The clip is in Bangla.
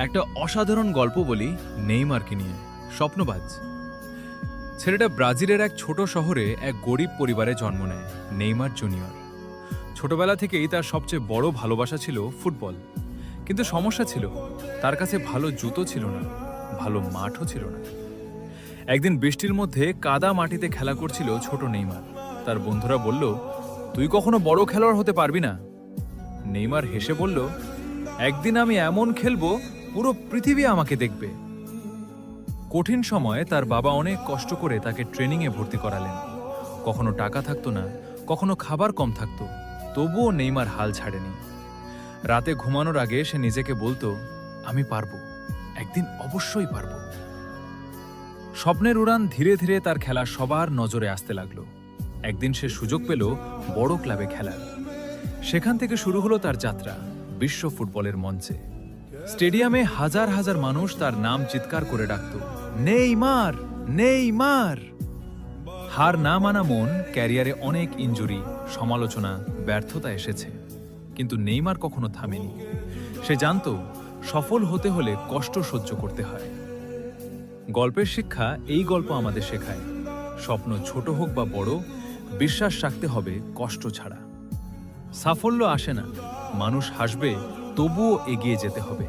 একটা অসাধারণ গল্প বলি নেইমারকে নিয়ে। স্বপ্নবাজ ছেলেটা ব্রাজিলের এক ছোট শহরে এক গরিব পরিবারে জন্ম নেয়। নেইমার জুনিয়র ছোটবেলা থেকেই তার সবচেয়ে বড় ভালোবাসা ছিল ফুটবল। কিন্তু সমস্যা ছিল, তার কাছে ভালো জুতো ছিল না, ভালো মাঠও ছিল না। একদিন বৃষ্টির মধ্যে কাদা মাটিতে খেলা করছিল ছোট নেইমার। তার বন্ধুরা বলল, তুই কখনো বড় খেলোয়াড় হতে পারবি না। নেইমার হেসে বলল, একদিন আমি এমন খেলবো পুরো পৃথিবী আমাকে দেখবে। কঠিন সময়ে তার বাবা অনেক কষ্ট করে তাকে ট্রেনিংয়ে ভর্তি করালেন। কখনো টাকা থাকতো না, কখনো খাবার কম থাকতো, তবুও নেইমার হাল ছাড়েনি। রাতে ঘুমানোর আগে সে নিজেকে বলতো, আমি পারবো, একদিন অবশ্যই পারবো। স্বপ্নের উড়ান ধীরে ধীরে তার খেলা সবার নজরে আসতে লাগলো। একদিন সে সুযোগ পেল বড় ক্লাবে খেলার। সেখান থেকে শুরু হলো তার যাত্রা বিশ্ব ফুটবলের মঞ্চে। স্টেডিয়ামে হাজার হাজার মানুষ তার নাম চিৎকার করে ডাকত, নেইমার, নেইমার। হার না মানা মন, ক্যারিয়ারে অনেক ইনজুরি, সমালোচনা, ব্যর্থতা এসেছে, কিন্তু নেইমার কখনো থামেনি। সে জানতো সফল হতে হলে কষ্ট সহ্য করতে হয়। গল্পের শিক্ষা এই গল্প আমাদের শেখায়, স্বপ্ন ছোট হোক বা বড়, বিশ্বাস রাখতে হবে কষ্ট ছাড়া। সাফল্য আসে না, মানুষ হাসবে, তবুও এগিয়ে যেতে হবে।